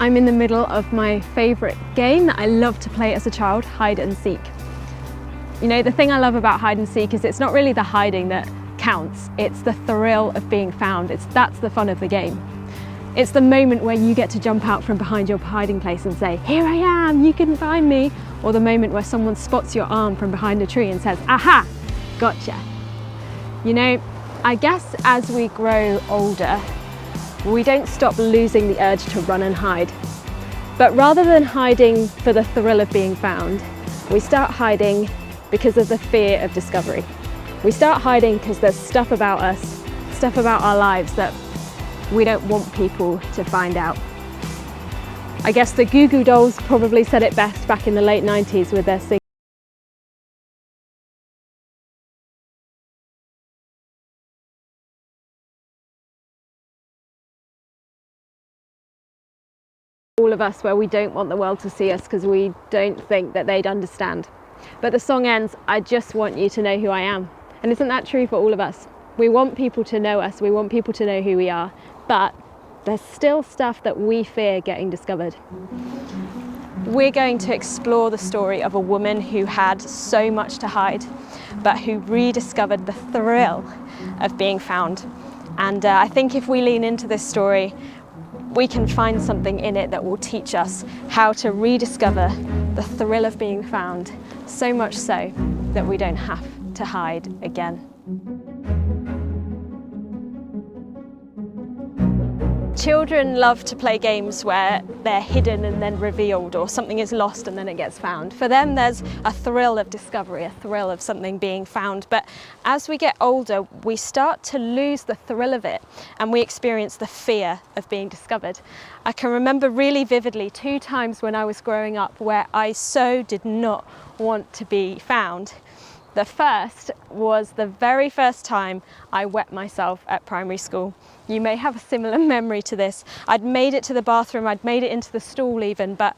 I'm in the middle of my favourite game that I loved to play as a child, hide and seek. You know, the thing I love about hide and seek is it's not really the hiding that counts, it's the thrill of being found. That's the fun of the game. It's the moment where you get to jump out from behind your hiding place and say, "Here I am, you can find me." Or the moment where someone spots your arm from behind a tree and says, "Aha, gotcha." You know, I guess as we grow older, we don't stop losing the urge to run and hide. But rather than hiding for the thrill of being found, we start hiding because of the fear of discovery. We start hiding because there's stuff about us, stuff about our lives that we don't want people to find out. I guess the Goo Goo Dolls probably said it best back in the late 90s with their singing. All of us where we don't want the world to see us because we don't think that they'd understand. But the song ends, "I just want you to know who I am." And isn't that true for all of us? We want people to know us, we want people to know who we are, but there's still stuff that we fear getting discovered. We're going to explore the story of a woman who had so much to hide, but who rediscovered the thrill of being found. And I think if we lean into this story, we can find something in it that will teach us how to rediscover the thrill of being found, so much so that we don't have to hide again. Children love to play games where they're hidden and then revealed, or something is lost and then it gets found. For them, there's a thrill of discovery, a thrill of something being found. But as we get older, we start to lose the thrill of it and we experience the fear of being discovered. I can remember really vividly 2 times when I was growing up where I so did not want to be found. The first was the very first time I wet myself at primary school. You may have a similar memory to this. I'd made it to the bathroom, I'd made it into the stall even, but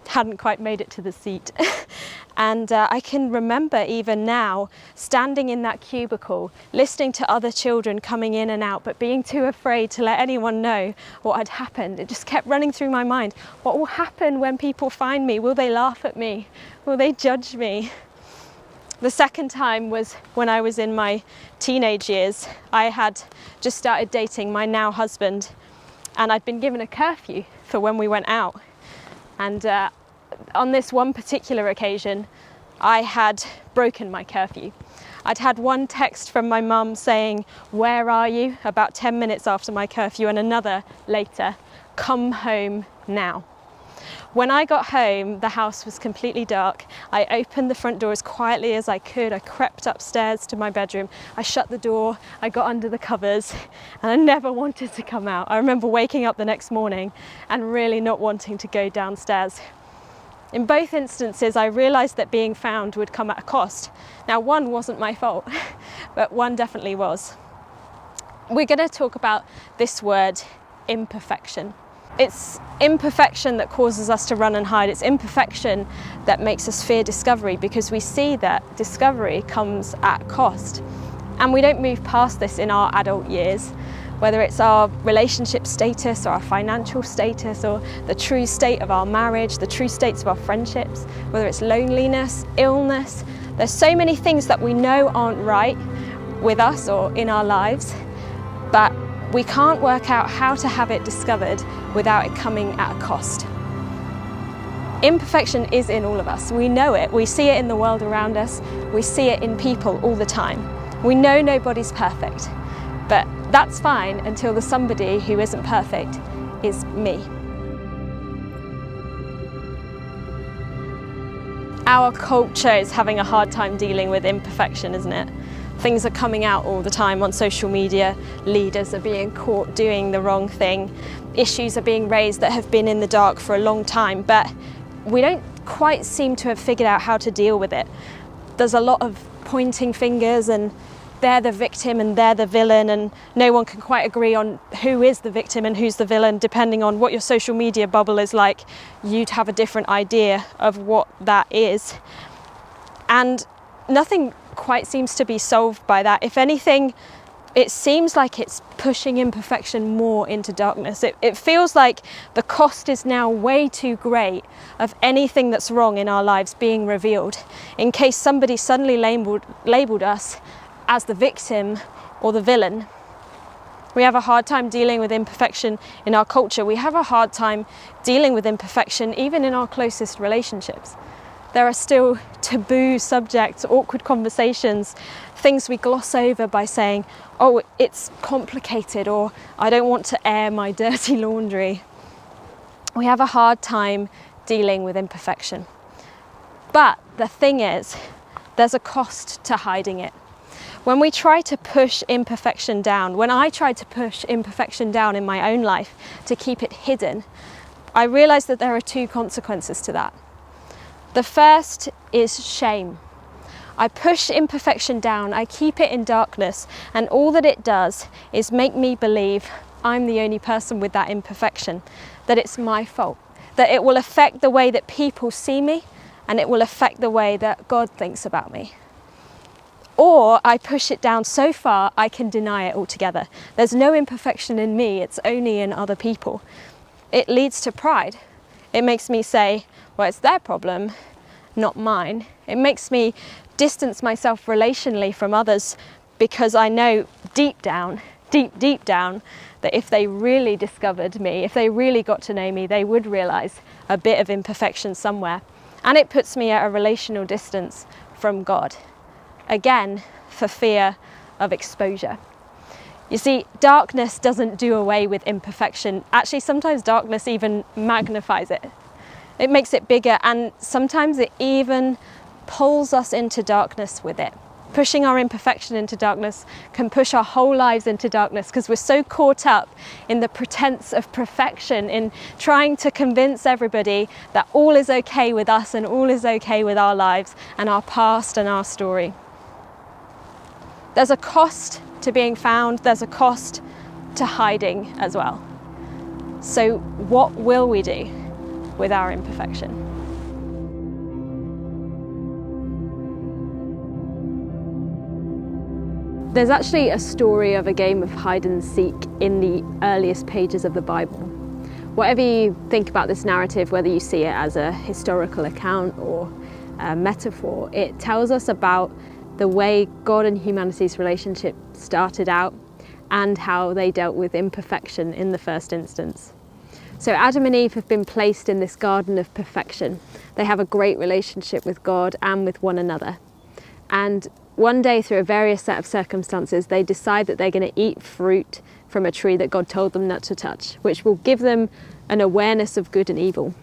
hadn't quite made it to the seat. And I can remember even now standing in that cubicle, listening to other children coming in and out, but being too afraid to let anyone know what had happened. It just kept running through my mind. What will happen when people find me? Will they laugh at me? Will they judge me? The second time was when I was in my teenage years. I had just started dating my now husband, and I'd been given a curfew for when we went out. And on this one particular occasion, I had broken my curfew. I'd had one text from my mum saying, "Where are you?" about 10 minutes after my curfew, and another later, "Come home now." When I got home, the house was completely dark. I opened the front door as quietly as I could. I crept upstairs to my bedroom. I shut the door, I got under the covers, and I never wanted to come out. I remember waking up the next morning and really not wanting to go downstairs. In both instances, I realised that being found would come at a cost. Now, one wasn't my fault, but one definitely was. We're going to talk about this word, imperfection. It's imperfection that causes us to run and hide. It's imperfection that makes us fear discovery, because we see that discovery comes at cost. And we don't move past this in our adult years, whether it's our relationship status or our financial status or the true state of our marriage, the true states of our friendships, whether it's loneliness, illness. There's so many things that we know aren't right with us or in our lives, but we can't work out how to have it discovered without it coming at a cost. Imperfection is in all of us. We know it. We see it in the world around us. We see it in people all the time. We know nobody's perfect, but that's fine until the somebody who isn't perfect is me. Our culture is having a hard time dealing with imperfection, isn't it? Things are coming out all the time on social media. Leaders are being caught doing the wrong thing. Issues are being raised that have been in the dark for a long time, but we don't quite seem to have figured out how to deal with it. There's a lot of pointing fingers and they're the victim and they're the villain, and no one can quite agree on who is the victim and who's the villain. Depending on what your social media bubble is like, you'd have a different idea of what that is. And nothing quite seems to be solved by that. If anything, it seems like it's pushing imperfection more into darkness. It feels like the cost is now way too great of anything that's wrong in our lives being revealed, in case somebody suddenly labelled us as the victim or the villain. We have a hard time dealing with imperfection in our culture. We have a hard time dealing with imperfection even in our closest relationships. There are still taboo subjects, awkward conversations, things we gloss over by saying, oh, it's complicated, or I don't want to air my dirty laundry. We have a hard time dealing with imperfection. But the thing is, there's a cost to hiding it. When we try to push imperfection down, when I tried to push imperfection down in my own life to keep it hidden, I realized that there are two consequences to that. The first is shame. I push imperfection down, I keep it in darkness, and all that it does is make me believe I'm the only person with that imperfection, that it's my fault, that it will affect the way that people see me, and it will affect the way that God thinks about me. Or I push it down so far I can deny it altogether. There's no imperfection in me, it's only in other people. It leads to pride. It makes me say, well, it's their problem, not mine. It makes me distance myself relationally from others because I know deep down, deep down, that if they really discovered me, if they really got to know me, they would realise a bit of imperfection somewhere. And it puts me at a relational distance from God. Again, for fear of exposure. You see, darkness doesn't do away with imperfection. Actually, sometimes darkness even magnifies it. It makes it bigger, and sometimes it even pulls us into darkness with it. Pushing our imperfection into darkness can push our whole lives into darkness because we're so caught up in the pretense of perfection, in trying to convince everybody that all is okay with us and all is okay with our lives and our past and our story. There's a cost to being found, there's a cost to hiding as well. So what will we do with our imperfection? There's actually a story of a game of hide and seek in the earliest pages of the Bible. Whatever you think about this narrative, whether you see it as a historical account or a metaphor, it tells us about the way God and humanity's relationship started out and how they dealt with imperfection in the first instance. So Adam and Eve have been placed in this garden of perfection. They have a great relationship with God and with one another. And one day, through a various set of circumstances, they decide that they're going to eat fruit from a tree that God told them not to touch, which will give them an awareness of good and evil.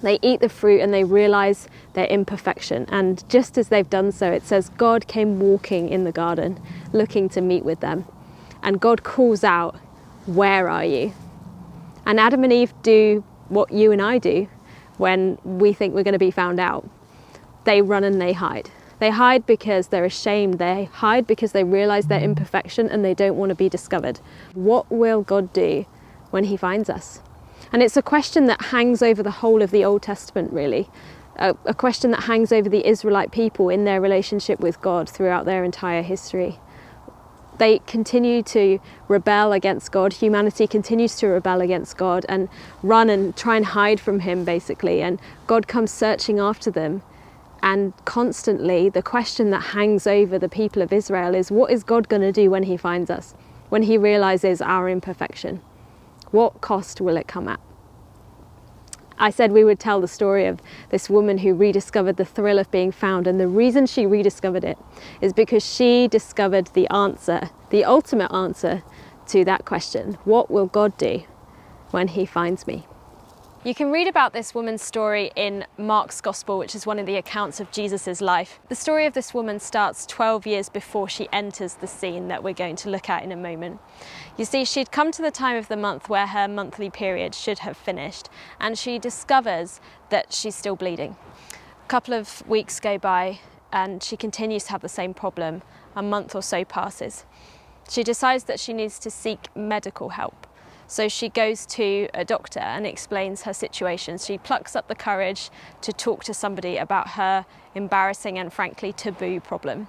They eat the fruit and they realise their imperfection. And just as they've done so, it says God came walking in the garden, looking to meet with them. And God calls out, "Where are you?" And Adam and Eve do what you and I do when we think we're going to be found out. They run and they hide. They hide because they're ashamed. They hide because they realise their imperfection and they don't want to be discovered. What will God do when he finds us? And it's a question that hangs over the whole of the Old Testament, really. A question that hangs over the Israelite people in their relationship with God throughout their entire history. They continue to rebel against God. Humanity continues to rebel against God and run and try and hide from him, basically. And God comes searching after them. And constantly, the question that hangs over the people of Israel is, what is God going to do when he finds us? When he realises our imperfection? What cost will it come at? I said we would tell the story of this woman who rediscovered the thrill of being found, and the reason she rediscovered it is because she discovered the answer, the ultimate answer to that question. What will God do when he finds me? You can read about this woman's story in Mark's Gospel, which is one of the accounts of Jesus' life. The story of this woman starts 12 years before she enters the scene that we're going to look at in a moment. You see, she'd come to the time of the month where her monthly period should have finished, and she discovers that she's still bleeding. A couple of weeks go by and she continues to have the same problem. A month or so passes. She decides that she needs to seek medical help. So she goes to a doctor and explains her situation. She plucks up the courage to talk to somebody about her embarrassing and frankly taboo problem.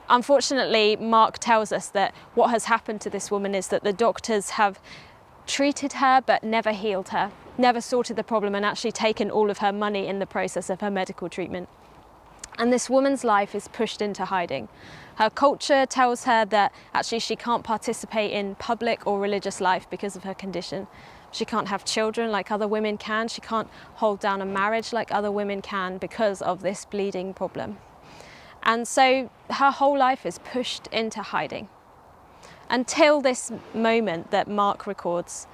Unfortunately, Mark tells us that what has happened to this woman is that the doctors have treated her but never healed her, never sorted the problem, and actually taken all of her money in the process of her medical treatment. And this woman's life is pushed into hiding. Her culture tells her that actually she can't participate in public or religious life because of her condition. She can't have children like other women can. She can't hold down a marriage like other women can because of this bleeding problem. And so her whole life is pushed into hiding until this moment that Mark records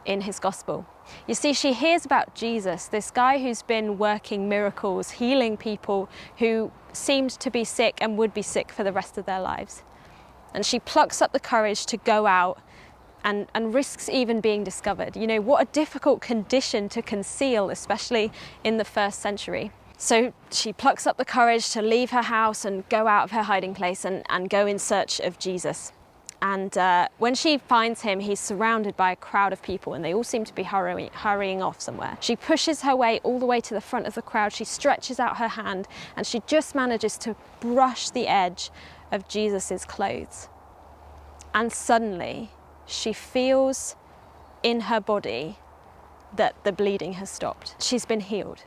in his gospel. You see, she hears about Jesus, this guy who's been working miracles, healing people who seemed to be sick and would be sick for the rest of their lives. And she plucks up the courage to go out and risks even being discovered. You know, what a difficult condition to conceal, especially in the first century. So she plucks up the courage to leave her house and go out of her hiding place and go in search of Jesus. And when she finds him, he's surrounded by a crowd of people and they all seem to be hurrying off somewhere. She pushes her way all the way to the front of the crowd. She stretches out her hand and she just manages to brush the edge of Jesus's clothes. And suddenly she feels in her body that the bleeding has stopped. She's been healed.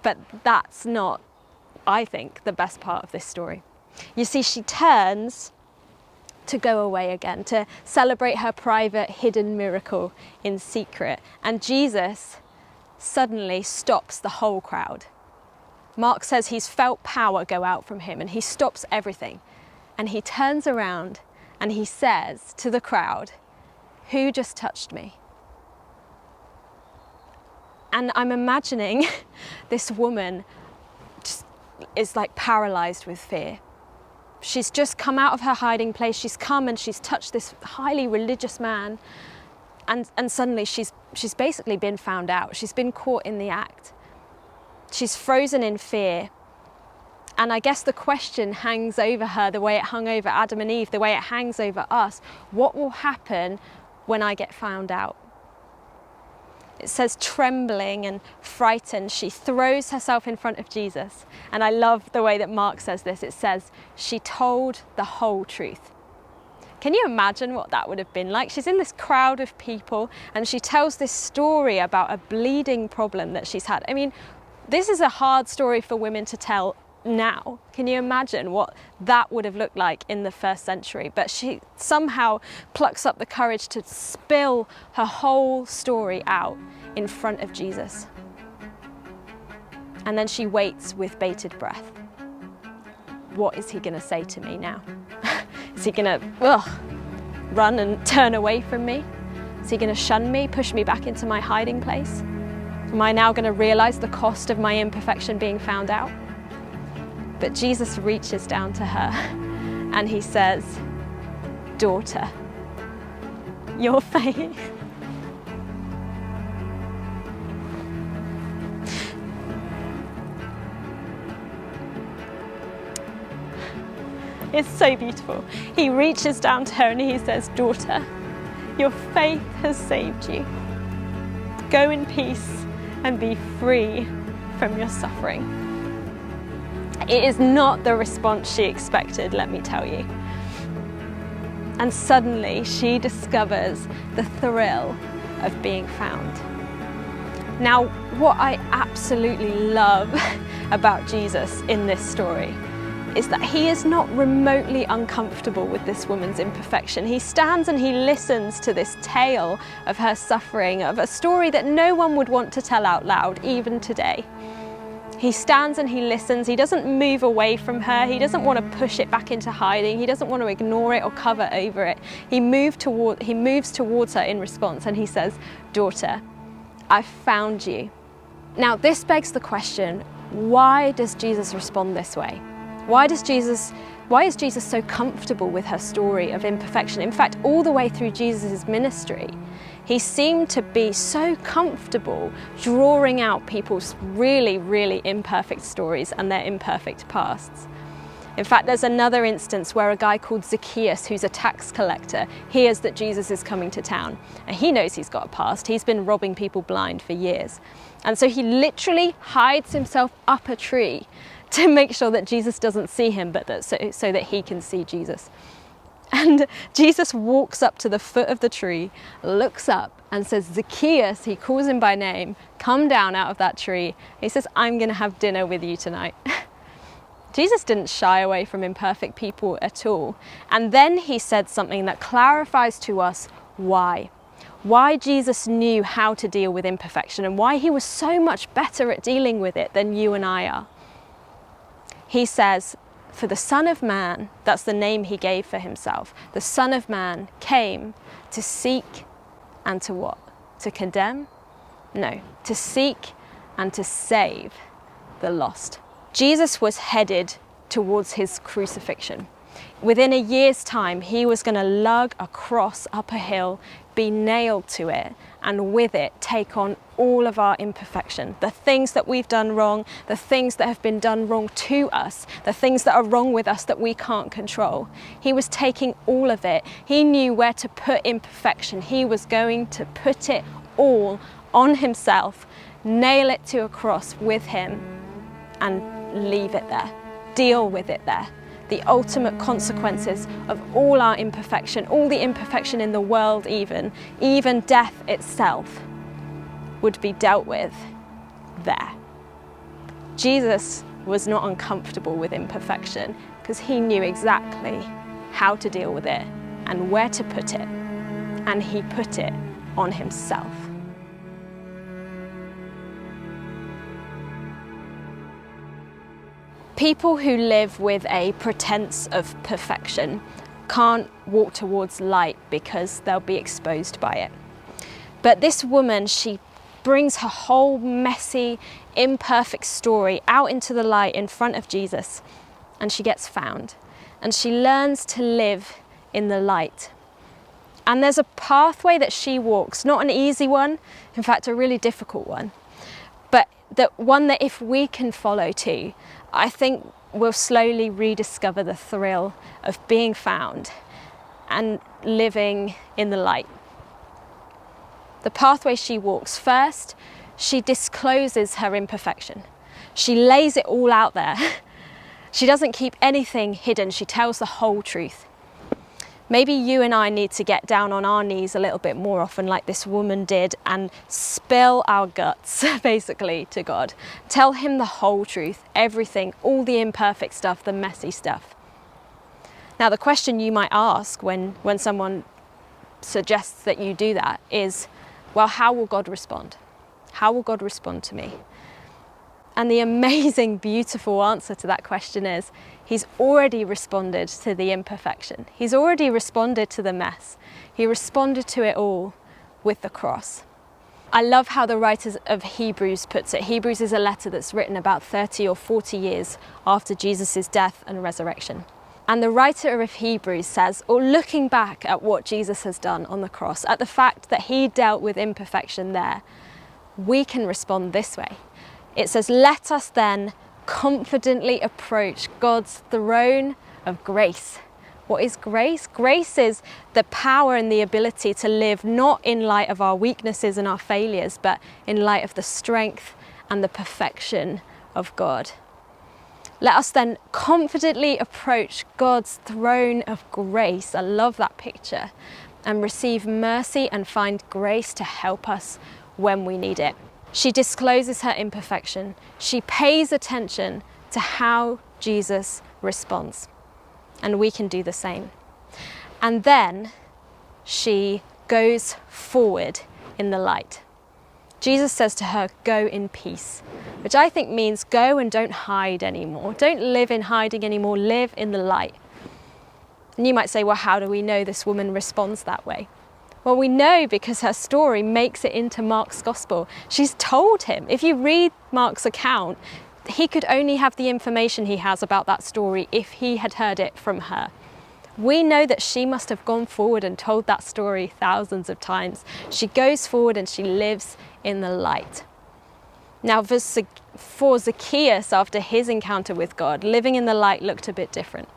But that's not, I think, the best part of this story. You see, she turns to go away again, to celebrate her private hidden miracle in secret. And Jesus suddenly stops the whole crowd. Mark says he's felt power go out from him and he stops everything. And he turns around and he says to the crowd, "Who just touched me?" And I'm imagining this woman just is like paralyzed with fear. She's just come out of her hiding place. She's come and she's touched this highly religious man. And suddenly she's basically been found out. She's been caught in the act. She's frozen in fear. And I guess the question hangs over her the way it hung over Adam and Eve, the way it hangs over us. What will happen when I get found out? It says, trembling and frightened, she throws herself in front of Jesus. And I love the way that Mark says this. It says, she told the whole truth. Can you imagine what that would have been like? She's in this crowd of people and she tells this story about a bleeding problem that she's had. I mean, this is a hard story for women to tell now. Can you imagine what that would have looked like in the first century? But she somehow plucks up the courage to spill her whole story out in front of Jesus. And then she waits with bated breath. What is he going to say to me now? Is he going to run and turn away from me? Is he going to shun me, push me back into my hiding place? Am I now going to realize the cost of my imperfection being found out? But Jesus reaches down to her and he says, "Daughter, your faith." It's so beautiful. He reaches down to her and he says, "Daughter, your faith has saved you. Go in peace and be free from your suffering." It is not the response she expected, let me tell you. And suddenly she discovers the thrill of being found. Now, what I absolutely love about Jesus in this story is that he is not remotely uncomfortable with this woman's imperfection. He stands and he listens to this tale of her suffering, of a story that no one would want to tell out loud, even today. He stands and he listens. He doesn't move away from her. He doesn't want to push it back into hiding. He doesn't want to ignore it or cover over it. He moves towards her in response and he says, "Daughter, I've found you." Now, this begs the question, why does Jesus respond this way? Why is Jesus so comfortable with her story of imperfection? In fact, all the way through Jesus' ministry, he seemed to be so comfortable drawing out people's really, really imperfect stories and their imperfect pasts. In fact, there's another instance where a guy called Zacchaeus, who's a tax collector, hears that Jesus is coming to town. And he knows he's got a past. He's been robbing people blind for years. And so he literally hides himself up a tree to make sure that Jesus doesn't see him, but so that he can see Jesus. And Jesus walks up to the foot of the tree, looks up and says, Zacchaeus, he calls him by name, come down out of that tree. He says, I'm going to have dinner with you tonight. Jesus didn't shy away from imperfect people at all. And then he said something that clarifies to us why Jesus knew how to deal with imperfection and why he was so much better at dealing with it than you and I are. He says, for the Son of Man, that's the name he gave for himself, the Son of Man came to seek and to what? To condemn? No, to seek and to save the lost. Jesus was headed towards his crucifixion. Within a year's time, he was going to lug a cross up a hill, be nailed to it, and with it take on all of our imperfection, the things that we've done wrong, the things that have been done wrong to us, the things that are wrong with us that we can't control. He was taking all of it. He knew where to put imperfection. He was going to put it all on himself, nail it to a cross with him, and leave it there, deal with it there. The ultimate consequences of all our imperfection, all the imperfection in the world even death itself, would be dealt with there. Jesus was not uncomfortable with imperfection because he knew exactly how to deal with it and where to put it, and he put it on himself. People who live with a pretense of perfection can't walk towards light because they'll be exposed by it. But this woman, she brings her whole messy, imperfect story out into the light in front of Jesus, and she gets found. And she learns to live in the light. And there's a pathway that she walks, not an easy one, in fact, a really difficult one, but that one that if we can follow too, I think we'll slowly rediscover the thrill of being found and living in the light. The pathway she walks, first, she discloses her imperfection. She lays it all out there. She doesn't keep anything hidden. She tells the whole truth. Maybe you and I need to get down on our knees a little bit more often like this woman did and spill our guts, basically, to God. Tell him the whole truth, everything, all the imperfect stuff, the messy stuff. Now, the question you might ask when someone suggests that you do that is, well, how will God respond? How will God respond to me? And the amazing, beautiful answer to that question is, he's already responded to the imperfection. He's already responded to the mess. He responded to it all with the cross. I love how the writer of Hebrews puts it. Hebrews is a letter that's written about 30 or 40 years after Jesus' death and resurrection. And the writer of Hebrews says, or looking back at what Jesus has done on the cross, at the fact that he dealt with imperfection there, we can respond this way. It says, let us then confidently approach God's throne of grace. What is grace? Grace is the power and the ability to live not in light of our weaknesses and our failures, but in light of the strength and the perfection of God. Let us then confidently approach God's throne of grace. I love that picture. And receive mercy and find grace to help us when we need it. She discloses her imperfection. She pays attention to how Jesus responds. And we can do the same. And then she goes forward in the light. Jesus says to her, go in peace, which I think means go and don't hide anymore. Don't live in hiding anymore, live in the light. And you might say, well, how do we know this woman responds that way? Well, we know because her story makes it into Mark's gospel. She's told him. If you read Mark's account, he could only have the information he has about that story if he had heard it from her. We know that she must have gone forward and told that story thousands of times. She goes forward and she lives in the light. Now, for Zacchaeus, after his encounter with God, living in the light looked a bit different,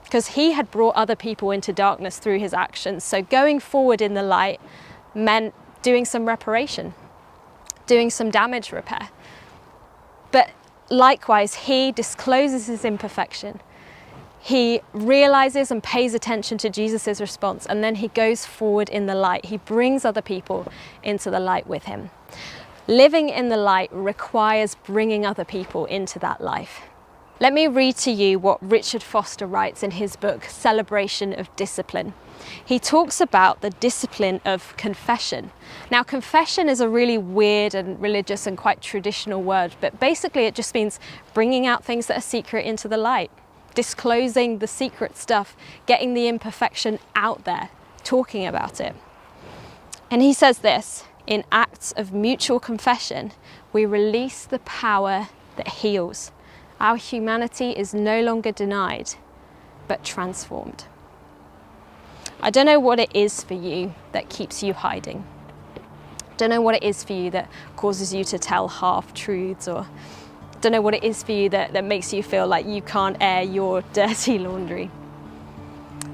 because he had brought other people into darkness through his actions. So going forward in the light meant doing some reparation, doing some damage repair. But likewise, he discloses his imperfection. He realizes and pays attention to Jesus' response, and then he goes forward in the light. He brings other people into the light with him. Living in the light requires bringing other people into that life. Let me read to you what Richard Foster writes in his book, Celebration of Discipline. He talks about the discipline of confession. Now, confession is a really weird and religious and quite traditional word, but basically it just means bringing out things that are secret into the light, disclosing the secret stuff, getting the imperfection out there, talking about it. And he says this: in acts of mutual confession, we release the power that heals. Our humanity is no longer denied, but transformed. I don't know what it is for you that keeps you hiding. I don't know what it is for you that causes you to tell half-truths, or I don't know what it is for you that makes you feel like you can't air your dirty laundry.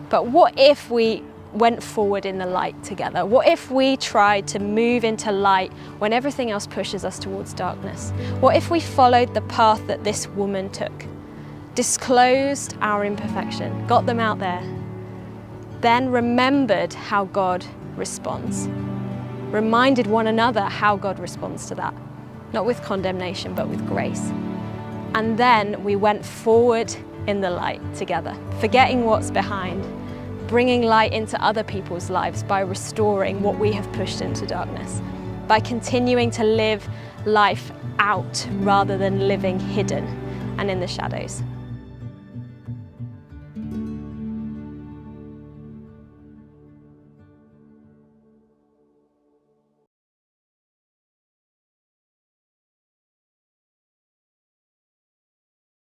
But what if we went forward in the light together? What if we tried to move into light when everything else pushes us towards darkness? What if we followed the path that this woman took, disclosed our imperfection, got them out there, then remembered how God responds, reminded one another how God responds to that, not with condemnation, but with grace. And then we went forward in the light together, forgetting what's behind, bringing light into other people's lives by restoring what we have pushed into darkness, by continuing to live life out rather than living hidden and in the shadows.